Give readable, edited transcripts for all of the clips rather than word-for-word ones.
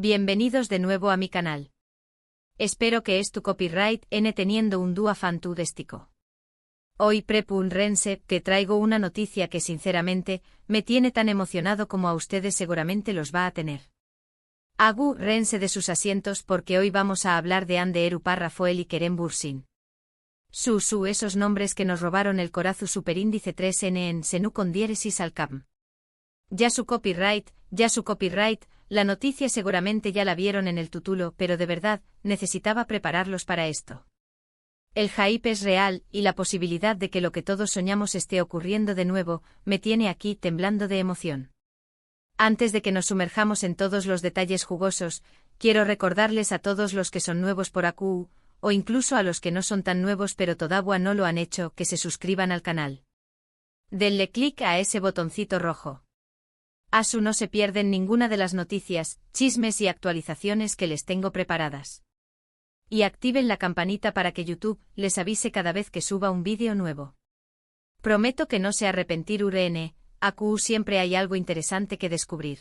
Bienvenidos de nuevo a mi canal. Espero que es tu copyright N teniendo un dúo fan tu destico. Hoy prepun rense te traigo una noticia que sinceramente me tiene tan emocionado como a ustedes seguramente los va a tener. Hagu rense de sus asientos porque hoy vamos a hablar de Ande Eru Parrafoel y Kerem Bürsin. Esos nombres que nos robaron el corazu superíndice 3N en Senu con diéresis al cam. Ya su copyright, la noticia seguramente ya la vieron en el título, pero de verdad, necesitaba prepararlos para esto. El hype es real, y la posibilidad de que lo que todos soñamos esté ocurriendo de nuevo, me tiene aquí temblando de emoción. Antes de que nos sumerjamos en todos los detalles jugosos, quiero recordarles a todos los que son nuevos por AQ, o incluso a los que no son tan nuevos pero todavía no lo han hecho, que se suscriban al canal. Denle clic a ese botoncito rojo. Así no se pierden ninguna de las noticias, chismes y actualizaciones que les tengo preparadas. Y activen la campanita para que YouTube les avise cada vez que suba un vídeo nuevo. Prometo que no se arrepentir URN, AQ siempre hay algo interesante que descubrir.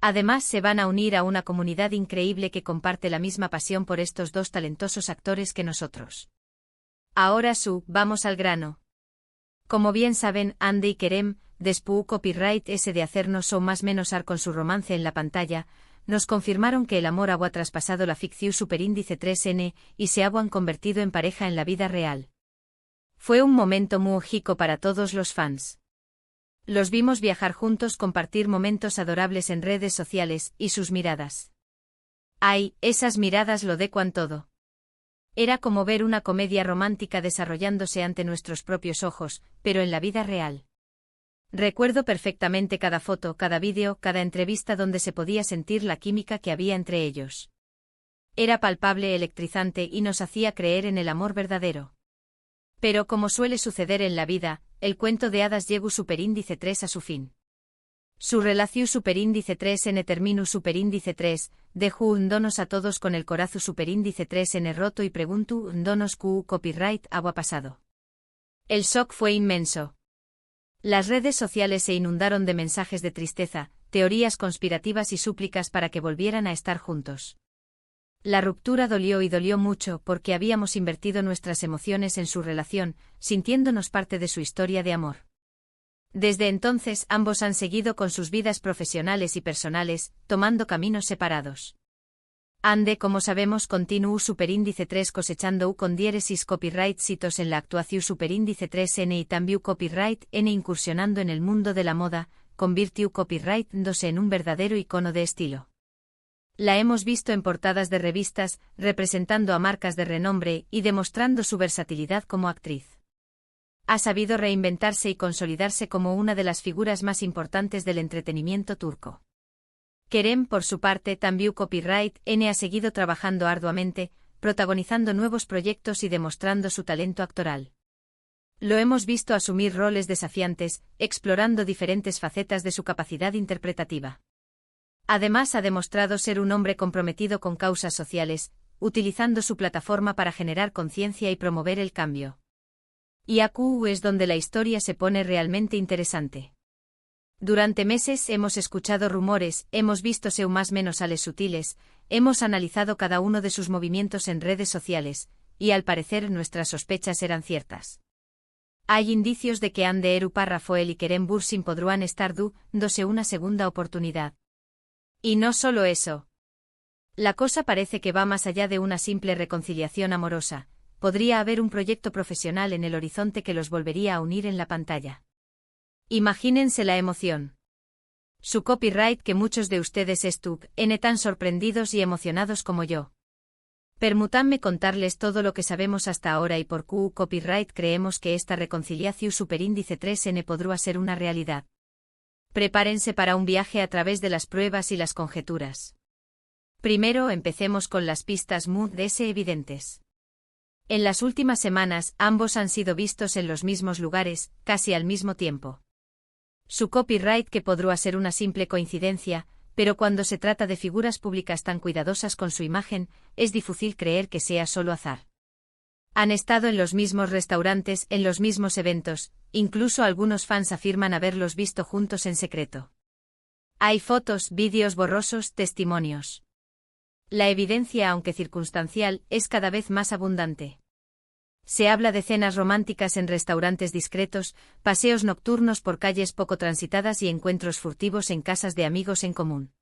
Además se van a unir a una comunidad increíble que comparte la misma pasión por estos dos talentosos actores que nosotros. Ahora vamos al grano. Como bien saben, Ande y Kerem, después copyright ese de hacernos o más menos ar con su romance en la pantalla, nos confirmaron que el amor ha traspasado la ficción superíndice 3N y se han convertido en pareja en la vida real. Fue un momento muy mágico para todos los fans. Los vimos viajar juntos, compartir momentos adorables en redes sociales, y sus miradas. ¡Ay, esas miradas lo decuan todo! Era como ver una comedia romántica desarrollándose ante nuestros propios ojos, pero en la vida real. Recuerdo perfectamente cada foto, cada vídeo, cada entrevista donde se podía sentir la química que había entre ellos. Era palpable, electrizante y nos hacía creer en el amor verdadero. Pero como suele suceder en la vida, el cuento de hadas llegó superíndice 3 a su fin. Su relación superíndice 3 n terminu superíndice 3, dejó un donos a todos con el corazo superíndice 3 n roto y pregunto donos copyright agua pasado. El shock fue inmenso. Las redes sociales se inundaron de mensajes de tristeza, teorías conspirativas y súplicas para que volvieran a estar juntos. La ruptura dolió y dolió mucho porque habíamos invertido nuestras emociones en su relación, sintiéndonos parte de su historia de amor. Desde entonces ambos han seguido con sus vidas profesionales y personales, tomando caminos separados. Ande, como sabemos, continuó superíndice 3 cosechando con diéresis copyright citos en la actuación superíndice 3N y también copyright N incursionando en el mundo de la moda, convirtió copyright 2 en un verdadero icono de estilo. La hemos visto en portadas de revistas, representando a marcas de renombre y demostrando su versatilidad como actriz. Ha sabido reinventarse y consolidarse como una de las figuras más importantes del entretenimiento turco. Kerem, por su parte, también copyright N ha seguido trabajando arduamente, protagonizando nuevos proyectos y demostrando su talento actoral. Lo hemos visto asumir roles desafiantes, explorando diferentes facetas de su capacidad interpretativa. Además ha demostrado ser un hombre comprometido con causas sociales, utilizando su plataforma para generar conciencia y promover el cambio. Y AQ es donde la historia se pone realmente interesante. Durante meses hemos escuchado rumores, hemos visto más menos ales sutiles, hemos analizado cada uno de sus movimientos en redes sociales, y al parecer nuestras sospechas eran ciertas. Hay indicios de que Ande Eru Parrafoel y Kerem Bürsin podrán estar dándose una segunda oportunidad. Y no solo eso. La cosa parece que va más allá de una simple reconciliación amorosa, podría haber un proyecto profesional en el horizonte que los volvería a unir en la pantalla. Imagínense la emoción. Su copyright que muchos de ustedes estuvieron tan sorprendidos y emocionados como yo. Permítanme contarles todo lo que sabemos hasta ahora y por copyright creemos que esta reconciliación superíndice 3N podrá ser una realidad. Prepárense para un viaje a través de las pruebas y las conjeturas. Primero empecemos con las pistas evidentes. En las últimas semanas, ambos han sido vistos en los mismos lugares, casi al mismo tiempo. Su copyright que podrá ser una simple coincidencia, pero cuando se trata de figuras públicas tan cuidadosas con su imagen, es difícil creer que sea solo azar. Han estado en los mismos restaurantes, en los mismos eventos, incluso algunos fans afirman haberlos visto juntos en secreto. Hay fotos, vídeos borrosos, testimonios. La evidencia, aunque circunstancial, es cada vez más abundante. Se habla de cenas románticas en restaurantes discretos, paseos nocturnos por calles poco transitadas y encuentros furtivos en casas de amigos en común.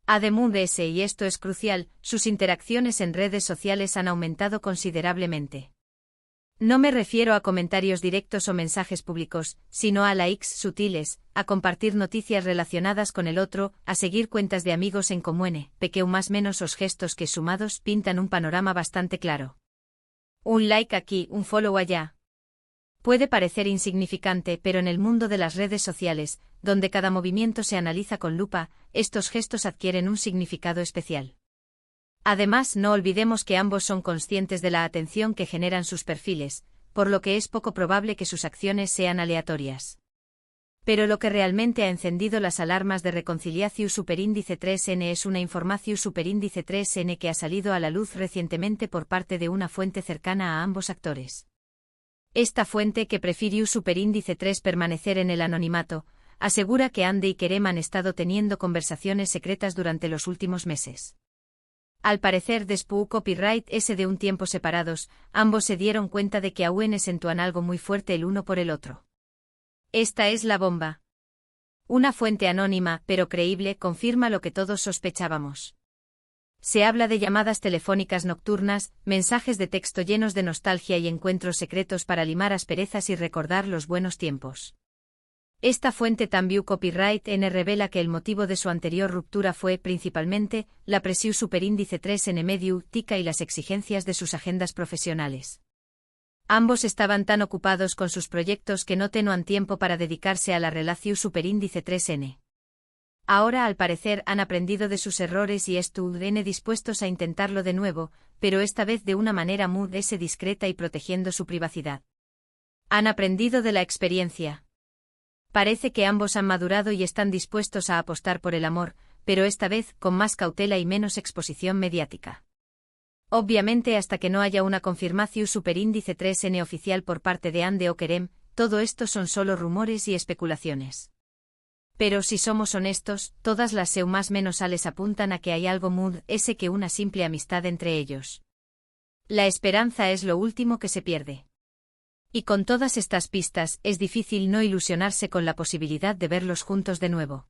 Además, y esto es crucial, sus interacciones en redes sociales han aumentado considerablemente. No me refiero a comentarios directos o mensajes públicos, sino a likes sutiles, a compartir noticias relacionadas con el otro, a seguir cuentas de amigos en común, pequeños más menos os gestos que sumados pintan un panorama bastante claro. Un like aquí, un follow allá. Puede parecer insignificante, pero en el mundo de las redes sociales, donde cada movimiento se analiza con lupa, estos gestos adquieren un significado especial. Además, no olvidemos que ambos son conscientes de la atención que generan sus perfiles, por lo que es poco probable que sus acciones sean aleatorias. Pero lo que realmente ha encendido las alarmas de reconciliación superíndice 3N es una información superíndice 3N que ha salido a la luz recientemente por parte de una fuente cercana a ambos actores. Esta fuente, que prefirió superíndice 3 permanecer en el anonimato, asegura que Ande y Kerem han estado teniendo conversaciones secretas durante los últimos meses. Al parecer, después copyright ese de un tiempo separados, ambos se dieron cuenta de que aún sentúan algo muy fuerte el uno por el otro. Esta es la bomba. Una fuente anónima, pero creíble, confirma lo que todos sospechábamos. Se habla de llamadas telefónicas nocturnas, mensajes de texto llenos de nostalgia y encuentros secretos para limar asperezas y recordar los buenos tiempos. Esta fuente también Copyright N revela que el motivo de su anterior ruptura fue, principalmente, la presión superíndice 3 en medio tica y las exigencias de sus agendas profesionales. Ambos estaban tan ocupados con sus proyectos que no tenían tiempo para dedicarse a la relación superíndice 3N. Ahora, al parecer, han aprendido de sus errores y están dispuestos a intentarlo de nuevo, pero esta vez de una manera muy discreta y protegiendo su privacidad. Han aprendido de la experiencia. Parece que ambos han madurado y están dispuestos a apostar por el amor, pero esta vez con más cautela y menos exposición mediática. Obviamente, hasta que no haya una confirmación superíndice 3N oficial por parte de Ande o Kerem, todo esto son solo rumores y especulaciones. Pero si somos honestos, todas las seu más menos ales apuntan a que hay algo ese que una simple amistad entre ellos. La esperanza es lo último que se pierde. Y con todas estas pistas, es difícil no ilusionarse con la posibilidad de verlos juntos de nuevo.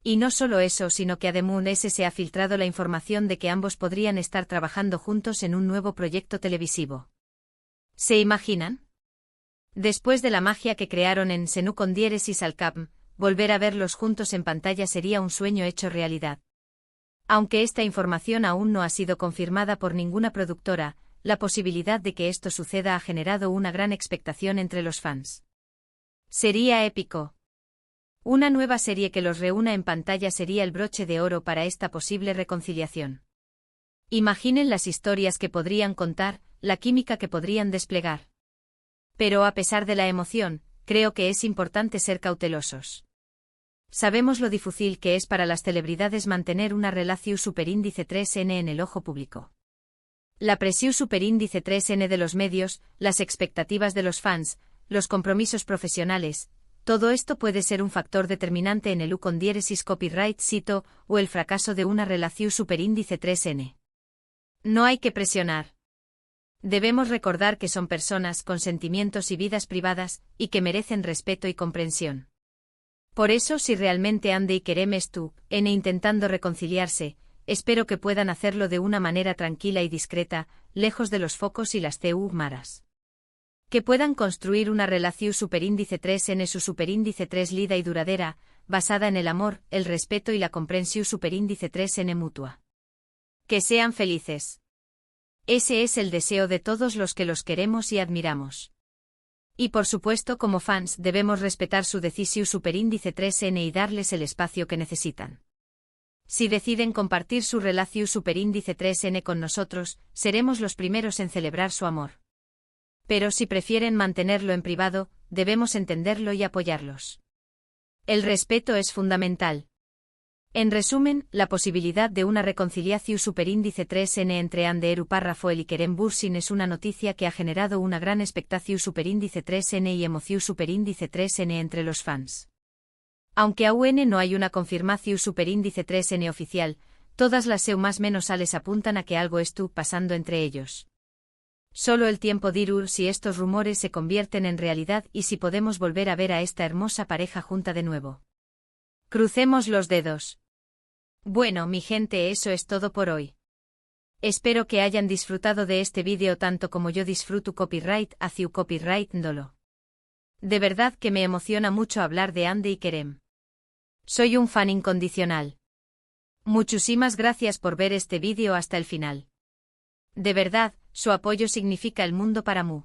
Y no solo eso, sino que además se ha filtrado la información de que ambos podrían estar trabajando juntos en un nuevo proyecto televisivo. ¿Se imaginan? Después de la magia que crearon en Senu con diéresis al cap, volver a verlos juntos en pantalla sería un sueño hecho realidad. Aunque esta información aún no ha sido confirmada por ninguna productora, la posibilidad de que esto suceda ha generado una gran expectación entre los fans. Sería épico. Una nueva serie que los reúna en pantalla sería el broche de oro para esta posible reconciliación. Imaginen las historias que podrían contar, la química que podrían desplegar. Pero a pesar de la emoción, creo que es importante ser cautelosos. Sabemos lo difícil que es para las celebridades mantener una relación superíndice 3N en el ojo público. La presión superíndice 3N de los medios, las expectativas de los fans, los compromisos profesionales, todo esto puede ser un factor determinante en el U con diéresis copyright cito, o el fracaso de una relación superíndice 3N. No hay que presionar. Debemos recordar que son personas con sentimientos y vidas privadas, y que merecen respeto y comprensión. Por eso, si realmente Ande y Kerem están intentando reconciliarse, espero que puedan hacerlo de una manera tranquila y discreta, lejos de los focos y las maras. Que puedan construir una relación superíndice 3N su superíndice 3 lida y duradera, basada en el amor, el respeto y la comprensión superíndice 3N mutua. Que sean felices. Ese es el deseo de todos los que los queremos y admiramos. Y por supuesto, como fans, debemos respetar su decisión superíndice 3N y darles el espacio que necesitan. Si deciden compartir su relación superíndice 3N con nosotros, seremos los primeros en celebrar su amor. Pero si prefieren mantenerlo en privado, debemos entenderlo y apoyarlos. El respeto es fundamental. En resumen, la posibilidad de una reconciliación superíndice 3N entre Ande Eru Parrafoel y Kerem Bürsin es una noticia que ha generado una gran expectación superíndice 3N y emoción superíndice 3N entre los fans. Aunque aún no hay una confirmación superíndice 3N oficial, todas las seu más menos sales apuntan a que algo estuvo pasando entre ellos. Solo el tiempo dirá si estos rumores se convierten en realidad y si podemos volver a ver a esta hermosa pareja junta de nuevo. Crucemos los dedos. Bueno, mi gente, eso es todo por hoy. Espero que hayan disfrutado de este vídeo tanto como yo disfruto copyright hacia copyright dolo. De verdad que me emociona mucho hablar de Andy y Kerem. Soy un fan incondicional. Muchísimas gracias por ver este vídeo hasta el final. De verdad, su apoyo significa el mundo para mí.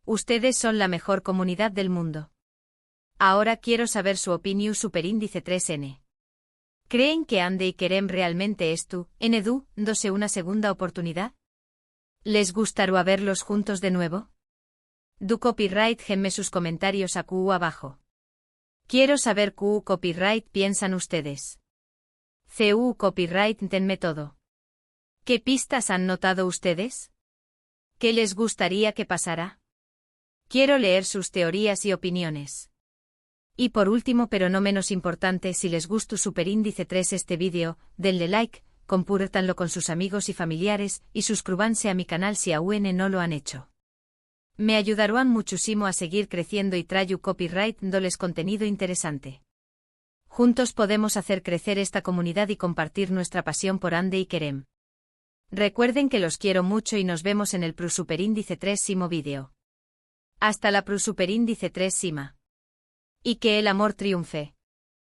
Ustedes son la mejor comunidad del mundo. Ahora quiero saber su opinión superíndice 3N. ¿Creen que Andy y Kerem realmente dándose una segunda oportunidad? ¿Les gustaría verlos juntos de nuevo? Du copyright genme sus comentarios aquí abajo. Quiero saber qué copyright piensan ustedes. CU copyright tenme todo. ¿Qué pistas han notado ustedes? ¿Qué les gustaría que pasara? Quiero leer sus teorías y opiniones. Y por último pero no menos importante, si les gustó superíndice 3 este vídeo, denle like, compártanlo con sus amigos y familiares, y suscríbanse a mi canal si aún no lo han hecho. Me ayudarán muchísimo a seguir creciendo y traigo copyright dándoles contenido interesante. Juntos podemos hacer crecer esta comunidad y compartir nuestra pasión por Andy y Kerem. Recuerden que los quiero mucho y nos vemos en el superíndice 3 vídeo. Hasta la superíndice 3. Y que el amor triunfe.